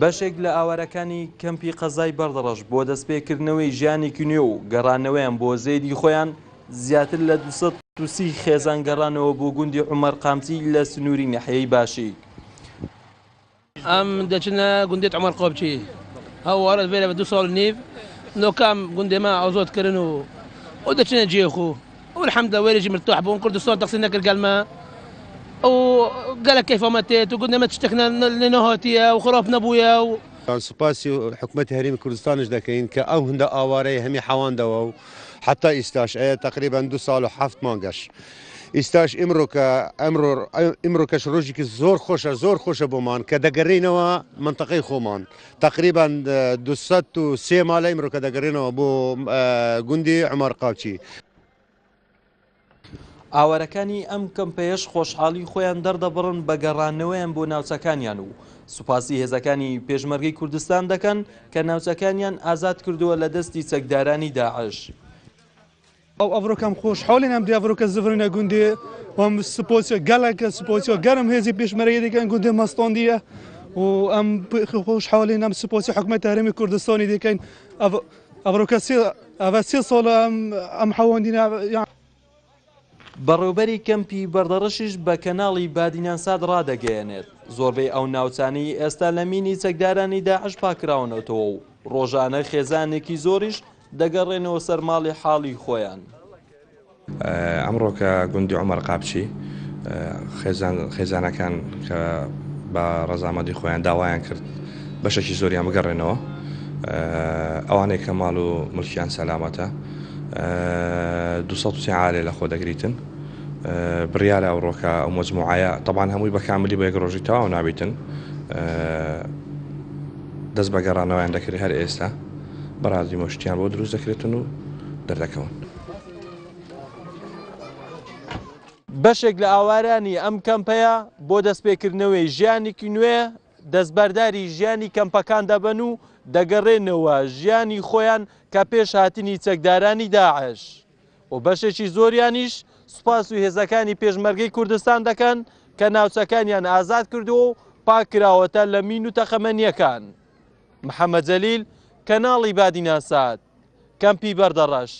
بەشێک لە ئاوارەکانی کەمپی قەزای بەردەڕەش بۆ دەستپێکردنەوەی ژیانێکی نوێ و گەڕانەوەیان بۆ زەیدی خۆیان زیاتر لە 230 خێزان گەڕانەوە بۆ گوندی عومەر قامچی لە سنووری ناحیەی باشی. ئەم دەچنە گوندێت عومەر قۆبچی هەوارە بێرە بە 2 ساڵ نیو نۆکام گوندێمە ئازۆتکردن و دەچنە جێخۆ والحەمدە وێرێکی مرتوح بوون کوردستان تەقسیم نەکرد گەلمە وقالك كيف ماتت وقلنا ما تشتكنا لنهاتيا وخراف نبويا سوپاسی حکومت هەرێمی کوردستانش دەکەین کە ئەو هەندە ئاوارەی هەمی حەواندەوە و حتا ئیستاش تقریبا 2 ساڵ و 7 مانگەش ئیستاش ئیمڕۆکەش ڕۆژێکی زۆر خۆشە بۆمان کە دەگەڕێنەوە منتەقەی خۆمان تقریبا 203 ماڵە ئیمڕۆکە دەگەڕێنەوە بۆ گوندی عومەر قاوچی. ئاوارەکانی ئەم کەمپەیەش خۆشحاڵی خۆیان دەردەبڕن بە گەڕانەوەیان بۆ ناوچەکانیان و سوپاسی هێزەکانی پێشمەرگەی کوردستان دەکەن کە ناوچەکانیان ئازاد کردووە لە دەستی چەکدارانی داعش. ئەو ئەڤڕۆکەم خۆشحاڵین ئەم دیڤڕۆکە زڤرنە گوندێ وەم سپۆسیۆ گەلەکە سپۆسیۆ گەرم هێزی پێشمەرگەی دەکەن گوندێ مەستۆندیە و ئەم خۆشحاڵین ئەم سپۆسی حکومەت هەرێمی کوردستانی دەکەین ئەڤڕۆکە ئەڤە 3 ساڵە ئەم حەواندینە. بەڕێوەبەری کەمپی بەردەڕەشیش بە کەناڵی بادینانساد ڕادەگەیەنێت. زۆربەی ئەو ناوچانەی ئێستا لە مینی چەکدارانی داعش پاکراونەوەتەوە و ڕۆژانە خێزانێکی زۆریش دەگەڕێنەوە سەر ماڵی حاڵی خۆیان. ئەمڕۆکە گوندی عومەر قاپچی خێزانەکان کە بە ڕەزامەندی خۆیان داوایان کرد بەشێکی زۆریان بگەڕێنەوە ئەوانەی کە ماڵ و ملکیان سەلامەتە 230 عالێ لە خۆ دەگریتن بڕیارە ئەوڕۆکە ئەو مەجموعایە طبعاً هەمووی بە کاملی بۆ یەک ڕۆژی تەواو نابیتن دەست بە گەڕانەوەیان دەکرێت هەر ئێستا بەڕاستی مۆشتیان بۆ دروست دەکرێتن و دەردەکەون. بەشێک لە ئاوارانی ئەم کەمپەیە بۆ دەستپێکردنەوەی ژیانێکی نوێ دەستبەرداری ژیانی کەمپەکان دەبن و دەگەڕێنەوە ژیانی خۆیان کە پێش هاتنی چەکدارانی داعش و بەشێکی زۆریانیش سوپاس و هێزەکانی پێشمەرگەی کوردستان دەکەن کە ناوچەکانیان ئازاد کردووە و پاکراوەتە لە مین و تەخەمەنیەکان. محەممەد جەلیل کەناڵی بادینانساد کەمپی بەردەڕەش.